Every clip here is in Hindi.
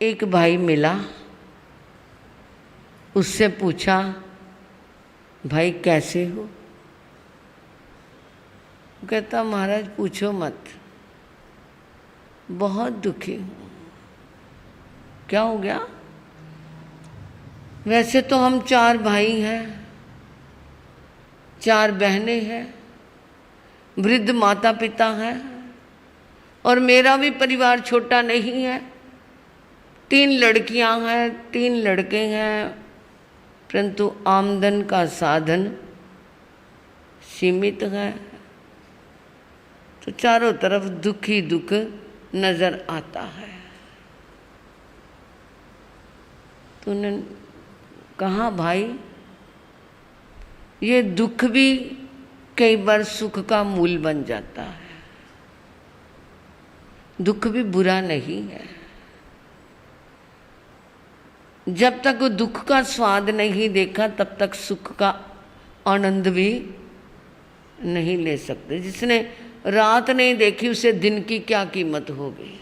एक भाई मिला, उससे पूछा, भाई कैसे हो? कहता, महाराज पूछो मत, बहुत दुखी हूँ। क्या हो गया? वैसे तो हम 4 भाई हैं, 4 बहनें हैं, वृद्ध माता पिता हैं, और मेरा भी परिवार छोटा नहीं है। 3 लड़कियां हैं, 3 लड़के हैं, परंतु आमदन का साधन सीमित है। तो चारों तरफ दुख ही दुख नजर आता है। तो उन्होंने कहा, भाई ये दुख भी कई बार सुख का मूल बन जाता है। दुख भी बुरा नहीं है। जब तक दुख का स्वाद नहीं देखा तब तक सुख का आनंद भी नहीं ले सकते। जिसने रात नहीं देखी उसे दिन की क्या कीमत होगी।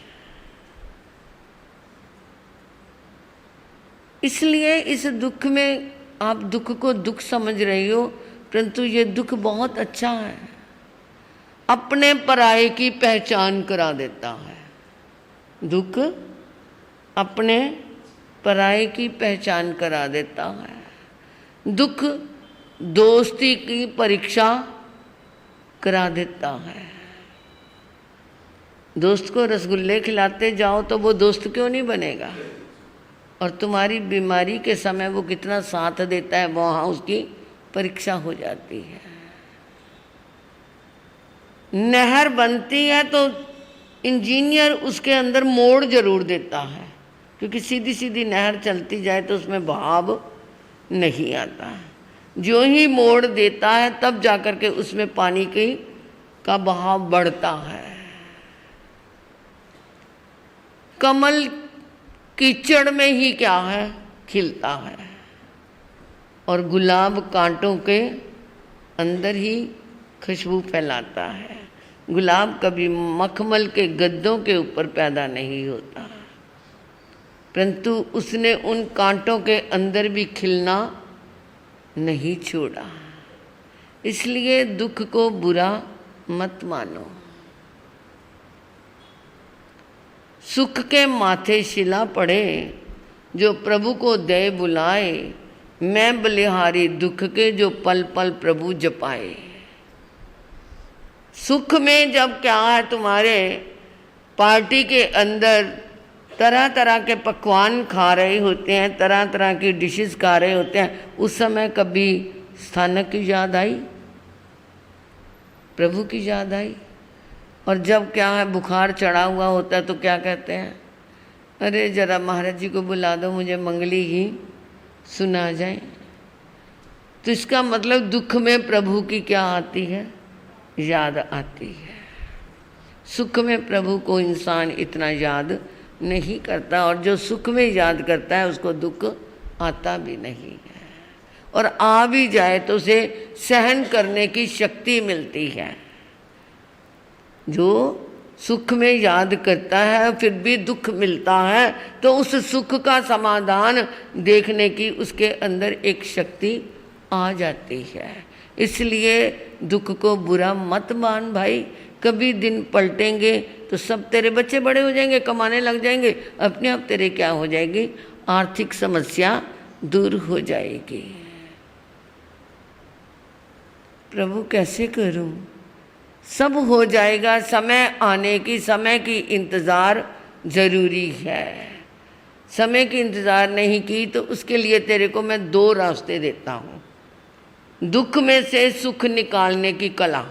इसलिए इस दुख में आप दुख को दुख समझ रही हो, परंतु ये दुख बहुत अच्छा है। अपने पराये की पहचान करा देता है। दुख अपने पराये की पहचान करा देता है। दुख दोस्ती की परीक्षा करा देता है। दोस्त को रसगुल्ले खिलाते जाओ तो वो दोस्त क्यों नहीं बनेगा? और तुम्हारी बीमारी के समय वो कितना साथ देता है, वहाँ उसकी परीक्षा हो जाती है। नहर बनती है तो इंजीनियर उसके अंदर मोड़ जरूर देता है, क्योंकि सीधी सीधी नहर चलती जाए तो उसमें बहाव नहीं आता। जो ही मोड़ देता है तब जाकर के उसमें पानी का बहाव बढ़ता है। कमल कीचड़ में ही क्या है, खिलता है, और गुलाब कांटों के अंदर ही खुशबू फैलाता है। गुलाब कभी मखमल के गद्दों के ऊपर पैदा नहीं होता, परंतु उसने उन कांटों के अंदर भी खिलना नहीं छोड़ा। इसलिए दुख को बुरा मत मानो। सुख के माथे शिला पड़े, जो प्रभु को दे बुलाए। मैं बलिहारी दुख के, जो पल पल प्रभु जपाए। सुख में जब क्या है, तुम्हारे पार्टी के अंदर तरह तरह के पकवान खा रहे होते हैं, तरह तरह की डिशेस खा रहे होते हैं, उस समय कभी स्थानक की याद आई, प्रभु की याद आई? और जब क्या है, बुखार चढ़ा हुआ होता है तो क्या कहते हैं, अरे जरा महाराज जी को बुला दो, मुझे मंगली ही सुना जाए। तो इसका मतलब दुख में प्रभु की क्या आती है, याद आती है। सुख में प्रभु को इंसान इतना याद नहीं करता, और जो सुख में याद करता है उसको दुख आता भी नहीं है, और आ भी जाए तो उसे सहन करने की शक्ति मिलती है। जो सुख में याद करता है फिर भी दुख मिलता है, तो उस सुख का समाधान देखने की उसके अंदर एक शक्ति आ जाती है। इसलिए दुख को बुरा मत मान भाई। कभी दिन पलटेंगे तो सब तेरे बच्चे बड़े हो जाएंगे, कमाने लग जाएंगे, अपने आप तेरे क्या हो जाएगी, आर्थिक समस्या दूर हो जाएगी। प्रभु कैसे करूं? सब हो जाएगा, समय आने की, समय की इंतज़ार ज़रूरी है। समय की इंतज़ार नहीं की तो उसके लिए तेरे को मैं 2 रास्ते देता हूँ। दुख में से सुख निकालने की कला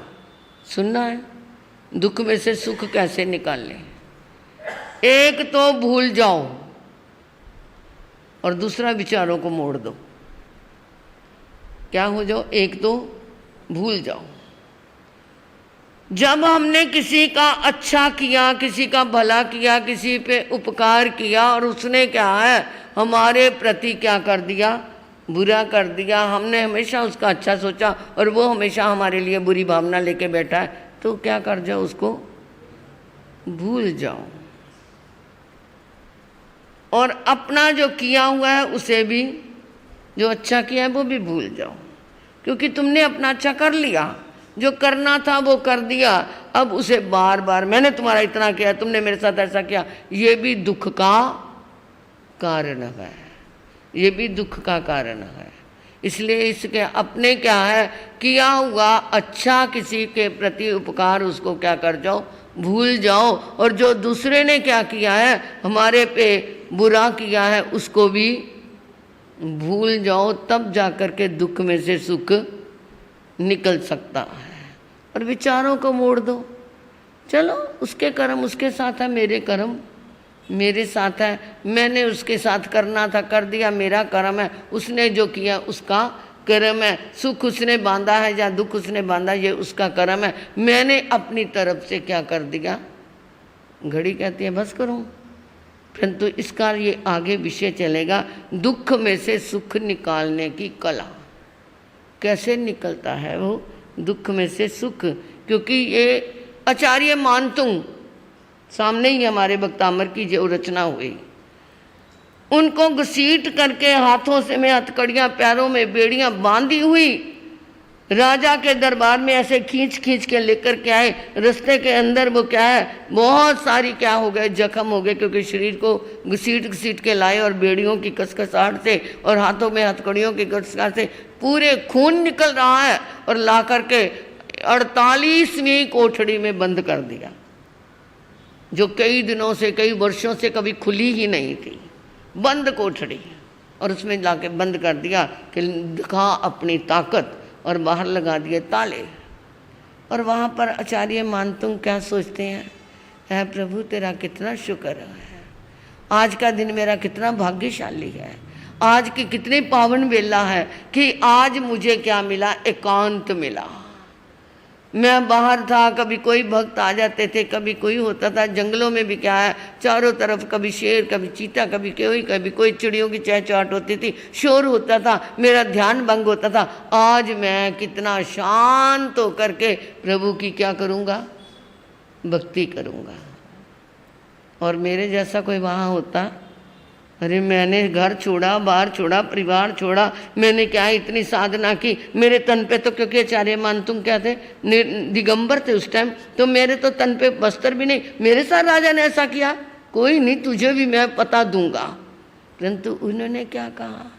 सुनना है। दुख में से सुख कैसे निकालने? एक तो भूल जाओ और दूसरा विचारों को मोड़ दो। क्या हो जाओ? एक तो भूल जाओ। जब हमने किसी का अच्छा किया, किसी का भला किया, किसी पे उपकार किया और उसने क्या है हमारे प्रति क्या कर दिया, बुरा कर दिया, हमने हमेशा उसका अच्छा सोचा और वो हमेशा हमारे लिए बुरी भावना लेके बैठा है, तो क्या कर जाओ, उसको भूल जाओ। और अपना जो किया हुआ है उसे भी, जो अच्छा किया है वो भी भूल जाओ, क्योंकि तुमने अपना अच्छा कर लिया, जो करना था वो कर दिया। अब उसे बार बार मैंने तुम्हारा इतना किया, तुमने मेरे साथ ऐसा किया, ये भी दुख का कारण है, ये भी दुख का कारण है। इसलिए इसके अपने क्या है, किया हुआ अच्छा किसी के प्रति उपकार उसको क्या कर जाओ, भूल जाओ। और जो दूसरे ने क्या किया है, हमारे पे बुरा किया है, उसको भी भूल जाओ। तब जाकर के दुख में से सुख निकल सकता है। और विचारों को मोड़ दो, चलो उसके कर्म उसके साथ है, मेरे कर्म मेरे साथ है, मैंने उसके साथ करना था कर दिया, मेरा कर्म है, उसने जो किया उसका कर्म है। सुख उसने बांधा है या दुख उसने बांधा, ये उसका कर्म है। मैंने अपनी तरफ से क्या कर दिया। घड़ी कहती है बस करूं, परंतु इसका ये आगे विषय चलेगा, दुख में से सुख निकालने की कला। कैसे निकलता है वो दुख में से सुख, क्योंकि ये आचार्य मानतुंग सामने ही हमारे भक्तामर की जो रचना हुई, उनको घसीट करके हाथों से में हथकड़ियाँ, पैरों में बेड़ियाँ बांधी हुई, राजा के दरबार में ऐसे खींच खींच के लेकर के आए। रास्ते के अंदर वो क्या है, बहुत सारी क्या हो गए, जख्म हो गए, क्योंकि शरीर को घसीट घसीट के लाए और बेड़ियों की कसकसाहट से और हाथों में हथकड़ियों की कसकसाहट से पूरे खून निकल रहा है, और ला करके 48वीं कोठड़ी में बंद कर दिया, जो कई दिनों से कई वर्षों से कभी खुली ही नहीं थी, बंद कोठड़ी, और उसमें लाके बंद कर दिया कि दिखा अपनी ताकत, और बाहर लगा दिए ताले। और वहाँ पर आचार्य मानतुंग क्या सोचते हैं, है प्रभु तेरा कितना शुक्र है, आज का दिन मेरा कितना भाग्यशाली है, आज की कितनी पावन बेला है कि आज मुझे क्या मिला, एकांत मिला। मैं बाहर था, कभी कोई भक्त आ जाते थे, कभी कोई होता था, जंगलों में भी क्या है, चारों तरफ कभी शेर, कभी चीता, कभी कोई चिड़ियों की चहचहाट होती थी, शोर होता था, मेरा ध्यान भंग होता था। आज मैं कितना शांत होकर के प्रभु की क्या करूँगा, भक्ति करूँगा। और मेरे जैसा कोई वहाँ होता, अरे मैंने घर छोड़ा, बाहर छोड़ा, परिवार छोड़ा, मैंने क्या इतनी साधना की, मेरे तन पे तो, क्योंकि आचार्य मानतुंग क्या थे, दिगंबर थे उस टाइम, तो मेरे तो तन पे वस्त्र भी नहीं। मेरे साथ राजा ने ऐसा किया, कोई नहीं, तुझे भी मैं पता दूंगा। परंतु उन्होंने क्या कहा,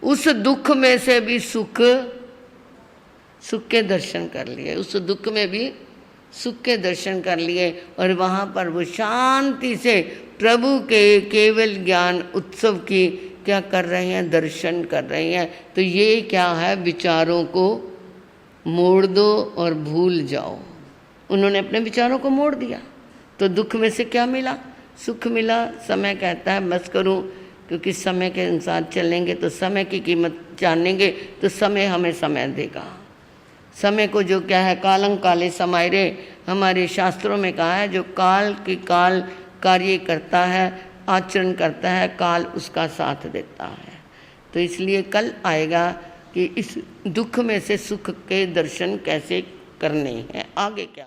उस दुख में से भी सुख के दर्शन कर लिए, उस दुख में भी सुख के दर्शन कर लिए, और वहाँ पर वो शांति से प्रभु के केवल ज्ञान उत्सव की क्या कर रहे हैं, दर्शन कर रहे हैं। तो ये क्या है, विचारों को मोड़ दो और भूल जाओ। उन्होंने अपने विचारों को मोड़ दिया, तो दुख में से क्या मिला, सुख मिला। समय कहता है बस करूं, क्योंकि समय के अनुसार चलेंगे तो समय की कीमत जानेंगे, तो समय हमें समय देगा। समय को जो क्या है, कालं काले समायरे, हमारे शास्त्रों में कहा है, जो काल की काल कार्य करता है, आचरण करता है, काल उसका साथ देता है। तो इसलिए कल आएगा कि इस दुख में से सुख के दर्शन कैसे करने हैं, आगे क्या।